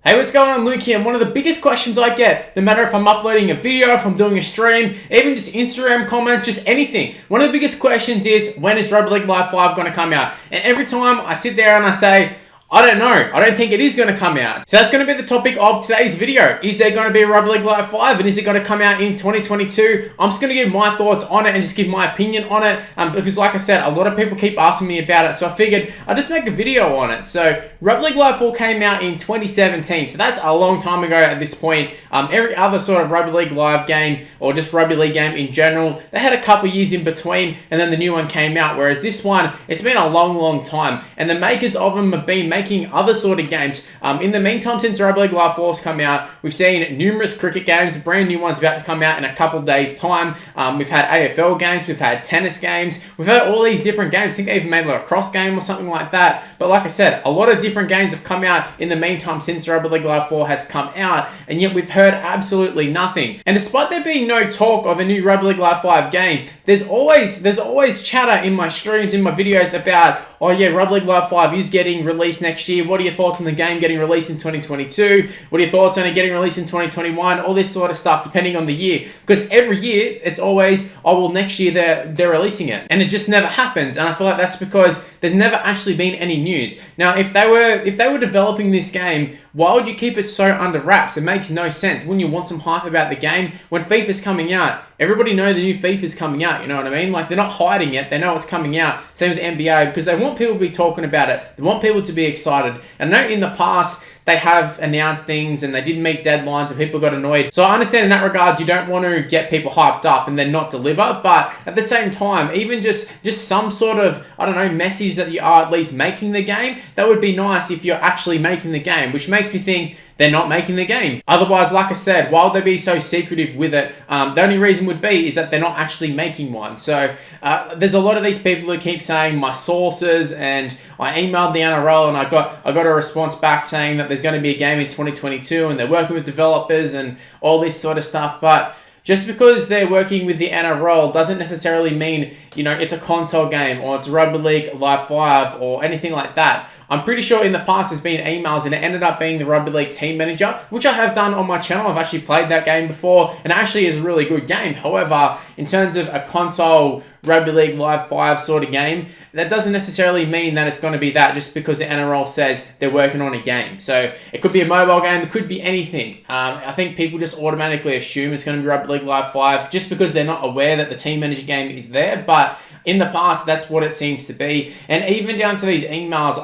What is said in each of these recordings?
Hey, what's going on? Luke here, and one of the biggest questions I get, no matter if I'm uploading a video, if I'm doing a stream, even just Instagram comments, just anything, one of the biggest questions is, when is Rugby League Live 5 going to come out? And every time I sit there and I say, I don't know. I don't think it is going to come out. So that's going to be the topic of today's video. Is there going to be a Rugby League Live 5 and is it going to come out in 2022? I'm just going to give my thoughts on it and just give my opinion on it because like I said, a lot of people keep asking me about it. So I figured I'd just make a video on it. So Rugby League Live 4 came out in 2017. So that's a long time ago at this point. Every other sort of Rugby League Live game or just Rugby League game in general, they had a couple years in between and then the new one came out. Whereas this one, it's been a long time. And the makers of them have been making other sort of games. In the meantime, since Rugby League Live 4's come out, we've seen numerous cricket games, brand new ones about to come out in a couple days' time. We've had AFL games, we've had tennis games, we've had all these different games. I think they even made a cross game or something like that. But like I said, a lot of different games have come out in the meantime since Rugby League Live 4 has come out, and yet we've heard absolutely nothing. And despite there being no talk of a new Rugby League Live 5 game, there's always chatter in my streams, in my videos about, oh yeah, Rugby League Live 5 is getting released next year. What are your thoughts on the game getting released in 2022? What are your thoughts on it getting released in 2021? All this sort of stuff, depending on the year. Because every year, it's always, oh well, next year they're releasing it. And it just never happens. And I feel like that's because there's never actually been any news. Now, if they were developing this game, why would you keep it so under wraps? It makes no sense. Wouldn't you want some hype about the game? When FIFA's coming out, everybody knows the new FIFA's coming out, you know what I mean? Like, they're not hiding it. They know it's coming out. Same with the NBA, because they want people to be talking about it. They want people to be excited. And I know in the past, they have announced things and they didn't meet deadlines and people got annoyed. So I understand in that regard, you don't want to get people hyped up and then not deliver. But at the same time, even just some sort of, I don't know, message that you are at least making the game, that would be nice if you're actually making the game, which makes me think they're not making the game. Otherwise, like I said, why would they be so secretive with it? The only reason would be is that they're not actually making one. So there's a lot of these people who keep saying my sources, and I emailed the NRL and I got a response back saying that there's going to be a game in 2022 and they're working with developers and all this sort of stuff. But just because they're working with the NRL doesn't necessarily mean, you know, it's a console game or it's Rugby League Live 5 or anything like that. I'm pretty sure in the past there's been emails and it ended up being the Rugby League team manager, which I have done on my channel. I've actually played that game before and it actually is a really good game. However, in terms of a console Rugby League Live 5 sort of game, that doesn't necessarily mean that it's going to be that just because the NRL says they're working on a game. So it could be a mobile game, it could be anything. I think people just automatically assume it's going to be Rugby League Live 5 just because they're not aware that the team manager game is there. But in the past, that's what it seems to be. And even down to these emails,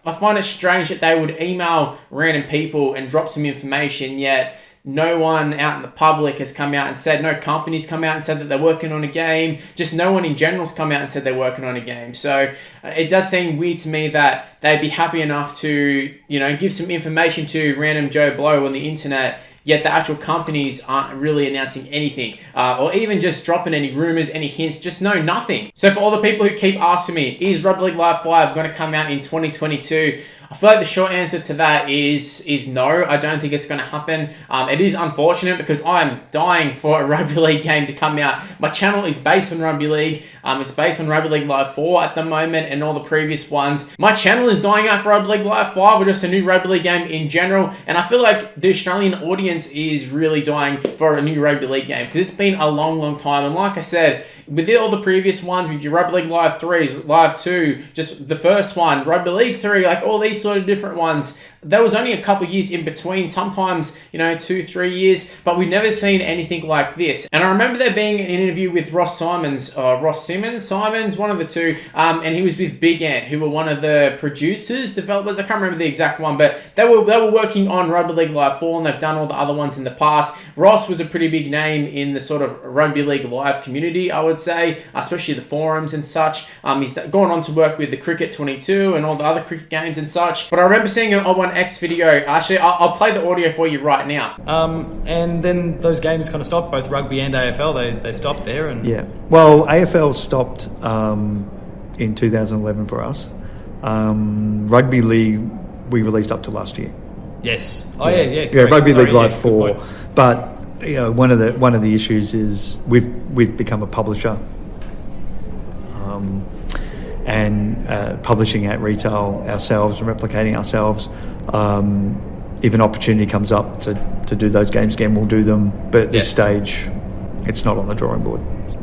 I find it strange that they would email random people and drop some information, yet no one out in the public has come out and said, no companies come out and said that they're working on a game. Just no one in general's come out and said they're working on a game. So it does seem weird to me that they'd be happy enough to, you know, give some information to random Joe Blow on the internet, yet the actual companies aren't really announcing anything or even just dropping any rumors, any hints, just nothing. So for all the people who keep asking me, is Rugby League Live 5 going to come out in 2022? I feel like the short answer to that is no. I don't think it's going to happen. It is unfortunate because I'm dying for a Rugby League game to come out. My channel is based on Rugby League. It's based on Rugby League Live 4 at the moment and all the previous ones. My channel is dying out for Rugby League Live 5 or just a new Rugby League game in general. And I feel like the Australian audience is really dying for a new Rugby League game because it's been a long time. And like I said, with all the previous ones, with your Rugby League Live 3s, Live 2, just the first one, Rugby League 3, like all these sort of different ones, there was only a couple years in between, sometimes, you know, 2-3 years, but we've never seen anything like this. And I remember there being an interview with Ross Simmons, one of the two, and he was with Big Ant, who were one of the producers, developers, I can't remember the exact one, but they were working on Rugby League Live 4 and they've done all the other ones in the past. Ross was a pretty big name in the sort of Rugby League Live community, I would say, especially the forums and such. He's gone on to work with the Cricket 22 and all the other cricket games and such. But I remember seeing an O1X video. Actually, I'll play the audio for you right now. And then those games kind of stopped, both rugby and AFL. They stopped there. And yeah, well, AFL stopped in 2011 for us. Rugby League we released up to last year. Yes. Oh yeah. Rugby League Live 4, but you know, one of the issues is we've become a publisher. And publishing at retail ourselves and replicating ourselves, if an opportunity comes up to do those games again, we'll do them. But at this stage, it's not on the drawing board.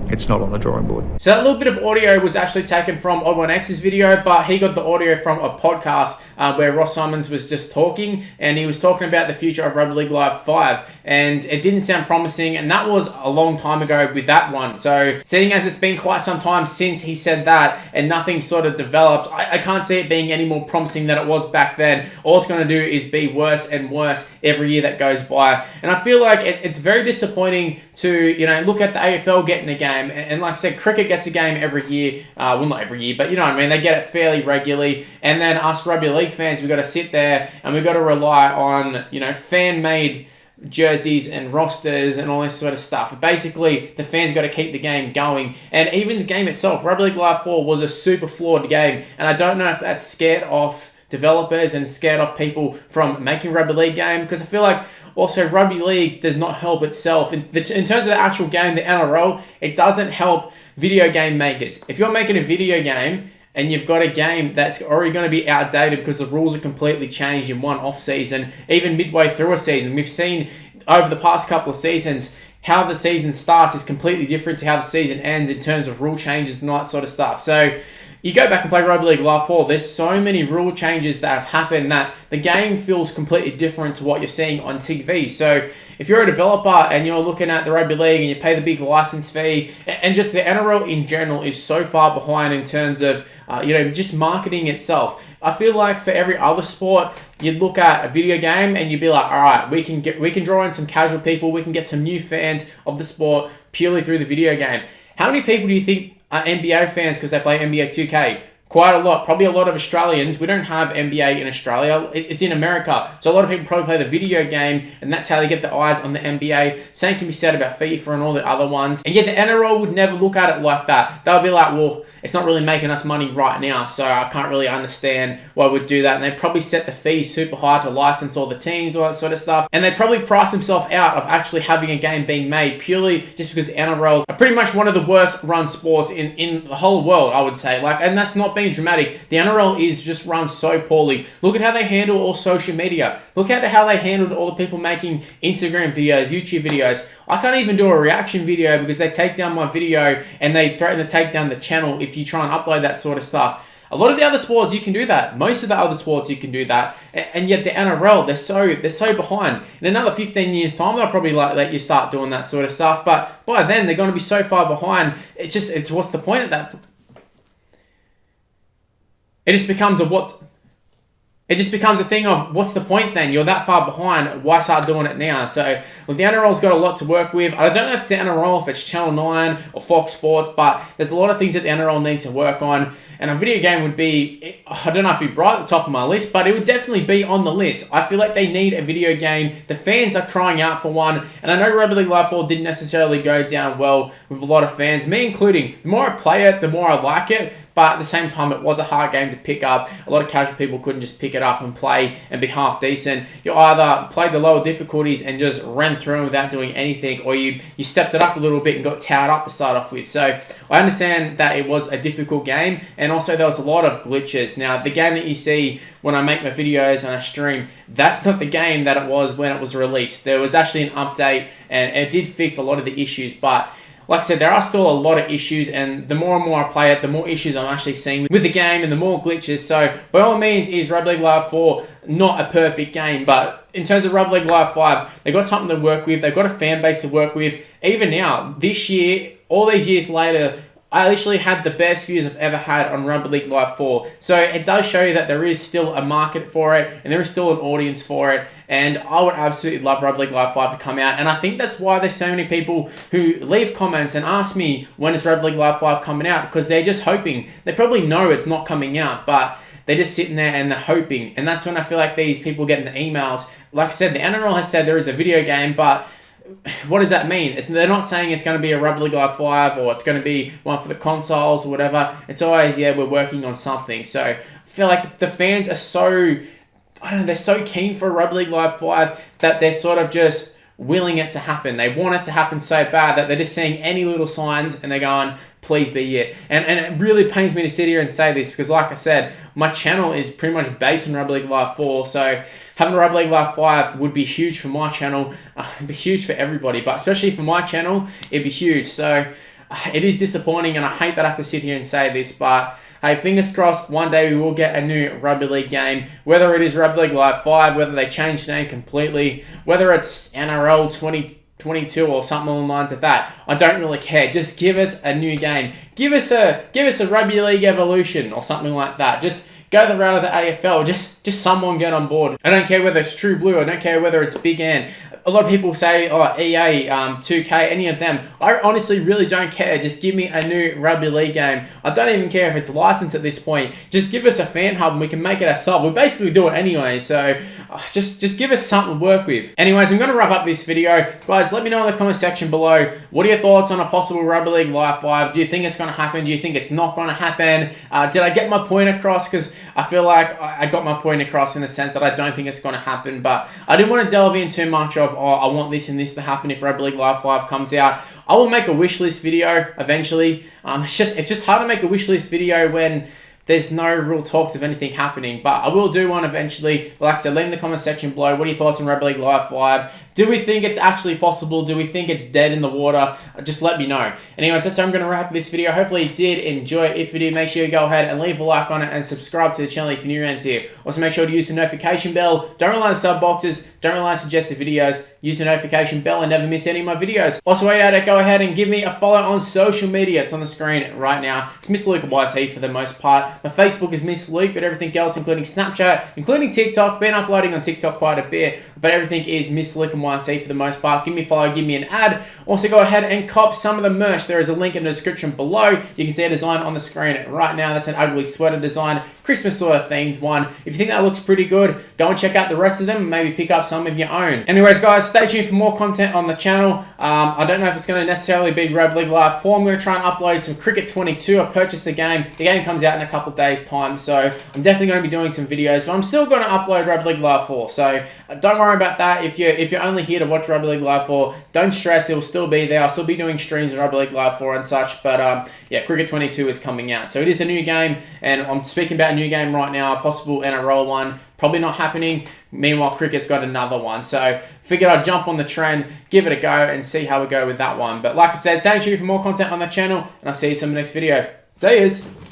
It's not on the drawing board. So that little bit of audio was actually taken from Odd1X's video, but he got the audio from a podcast where Ross Simons was just talking, and he was talking about the future of Rugby League Live 5, and it didn't sound promising, and that was a long time ago with that one. So seeing as it's been quite some time since he said that, and nothing sort of developed, I can't see it being any more promising than it was back then. All it's going to do is be worse and worse every year that goes by, and I feel like it's very disappointing to, look at the AFL getting a game, and like I said, cricket gets a game every year. Well, not every year, but you know what I mean. They get it fairly regularly, and then us rugby league fans, we've got to sit there and we've got to rely on fan-made jerseys and rosters and all this sort of stuff. Basically, the fans got to keep the game going, and even the game itself, Rugby League Live 4 was a super flawed game, and I don't know if that's scared off developers and scared off people from making rugby league game, because I feel like also rugby league does not help itself. In terms of the actual game, the NRL, it doesn't help video game makers. If you're making a video game and you've got a game that's already going to be outdated because the rules are completely changed in one off season, even midway through a season, we've seen over the past couple of seasons how the season starts is completely different to how the season ends in terms of rule changes and all that sort of stuff. So you go back and play Rugby League Live 4, there's so many rule changes that have happened that the game feels completely different to what you're seeing on TV. So if you're a developer and you're looking at the Rugby League and you pay the big license fee, and just the NRL in general is so far behind in terms of just marketing itself. I feel like for every other sport, you'd look at a video game and you'd be like, all right, we can draw in some casual people, we can get some new fans of the sport purely through the video game. How many people do you think are NBA fans because they play NBA 2K? Quite a lot. Probably a lot of Australians. We don't have NBA in Australia. It's in America. So a lot of people probably play the video game, and that's how they get the eyes on the NBA. Same can be said about FIFA and all the other ones. And yet the NRL would never look at it like that. They'll be like, well, it's not really making us money right now, so I can't really understand why we'd do that. And they probably set the fee super high to license all the teams, all that sort of stuff. And they probably price themselves out of actually having a game being made purely just because the NRL are pretty much one of the worst run sports in the whole world, I would say. And that's not being dramatic. The NRL is just run so poorly. Look at how they handle all social media. Look at how they handled all the people making Instagram videos, YouTube videos. I can't even do a reaction video because they take down my video and they threaten to take down the channel if you try and upload that sort of stuff. A lot of the other sports you can do that. Most of the other sports you can do that, and yet the NRL they're so behind. In another 15 years time, they'll probably let you start doing that sort of stuff. But by then they're going to be so far behind. It's what's the point of that? It just becomes a thing of, what's the point then? You're that far behind, why start doing it now? So, the NRL's got a lot to work with. I don't know if it's the NRL, if it's Channel 9 or Fox Sports, but there's a lot of things that the NRL need to work on. And a video game would be, I don't know if it'd be right at the top of my list, but it would definitely be on the list. I feel like they need a video game. The fans are crying out for one. And I know Rugby League Live 4 didn't necessarily go down well with a lot of fans, me including. The more I play it, the more I like it. But at the same time, it was a hard game to pick up. A lot of casual people couldn't just pick it up and play and be half decent. You either played the lower difficulties and just ran through them without doing anything, or you stepped it up a little bit and got towered up to start off with. So I understand that it was a difficult game, and also there was a lot of glitches. Now, the game that you see when I make my videos and I stream, that's not the game that it was when it was released. There was actually an update, and it did fix a lot of the issues, but like I said, there are still a lot of issues, and the more and more I play it, the more issues I'm actually seeing with the game and the more glitches. So, by all means, is Rugby League Live 4 not a perfect game? But in terms of Rugby League Live 5, they've got something to work with. They've got a fan base to work with. Even now, this year, all these years later, I literally had the best views I've ever had on Rugby League Live 4. So it does show you that there is still a market for it, and there is still an audience for it. And I would absolutely love Rugby League Live 5 to come out. And I think that's why there's so many people who leave comments and ask me, when is Rugby League Live 5 coming out? Because they're just hoping. They probably know it's not coming out, but they're just sitting there and they're hoping. And that's when I feel like these people get in the emails. Like I said, the NRL has said there is a video game, but what does that mean? They're not saying it's going to be a Rugby League Live 5 or it's going to be one for the consoles or whatever. It's always, yeah, we're working on something. So I feel like the fans are so, I don't know, they're so keen for a Rugby League Live 5 that they're sort of just willing it to happen. They want it to happen so bad that they're just seeing any little signs and they're going, please be it. And it really pains me to sit here and say this because, like I said, my channel is pretty much based on Rugby League Live 4, so having a Rugby League Live 5 would be huge for my channel. It'd be huge for everybody, but especially for my channel, it'd be huge. So it is disappointing, and I hate that I have to sit here and say this, but hey, fingers crossed, one day we will get a new Rugby League game, whether it is Rugby League Live 5, whether they change the name completely, whether it's NRL 2022 or something along the lines of that. I don't really care. Just give us a new game. Give us a Rugby League Evolution or something like that. Just go the route of the AFL. Just someone get on board. I don't care whether it's True Blue. I don't care whether it's Big N. A lot of people say, oh, EA, 2K, any of them. I honestly really don't care. Just give me a new Rugby League game. I don't even care if it's licensed at this point. Just give us a fan hub and we can make it ourselves. We basically do it anyway, so just give us something to work with. Anyways, I'm going to wrap up this video. Guys, let me know in the comment section below, what are your thoughts on a possible Rugby League Live 5? Do you think it's going to happen? Do you think it's not going to happen? Did I get my point across? Because I feel like I got my point across in the sense that I don't think it's going to happen, but I didn't want to delve in too much of, oh, I want this and this to happen if Rugby League Live 5 comes out. I will make a wish list video eventually. It's just hard to make a wish list video when there's no real talks of anything happening, but I will do one eventually. Like I said, leave in the comment section below, what are your thoughts on Rugby League Live 5? Do we think it's actually possible? Do we think it's dead in the water? Just let me know. Anyways, that's how I'm going to wrap up this video. Hopefully you did enjoy it. If you did, make sure you go ahead and leave a like on it and subscribe to the channel if you're new around here. Also, make sure to use the notification bell. Don't rely on sub boxes. Don't rely on suggested videos. Use the notification bell and never miss any of my videos. Also, while you're at it, go ahead and give me a follow on social media. It's on the screen right now. It's Miss Luke YT for the most part. My Facebook is Miss Luke, but everything else, including Snapchat, including TikTok, been uploading on TikTok quite a bit, but everything is Miss Luke and YT for the most part. Give me a follow, give me an ad. Also, go ahead and cop some of the merch. There is a link in the description below. You can see a design on the screen right now. That's an ugly sweater design, Christmas sort of themed one. If you think that looks pretty good, go and check out the rest of them and maybe pick up some of your own. Anyways, guys, stay tuned for more content on the channel. I don't know if it's going to necessarily be Rugby League Live 4. I'm going to try and upload some Cricket 22. I purchased the game. The game comes out in a couple of days' time, so I'm definitely going to be doing some videos, but I'm still going to upload Rugby League Live 4. So don't worry about that. If you're only here to watch Rugby League Live 4, don't stress. It'll still be there. I'll still be doing streams of Rugby League Live 4 and such, but yeah, Cricket 22 is coming out. So it is a new game, and I'm speaking about a new game right now, a possible NRL one. Probably not happening. Meanwhile, cricket's got another one. So figured I'd jump on the trend, give it a go, and see how we go with that one. But like I said, stay tuned for more content on the channel, and I'll see you in the next video. See yous.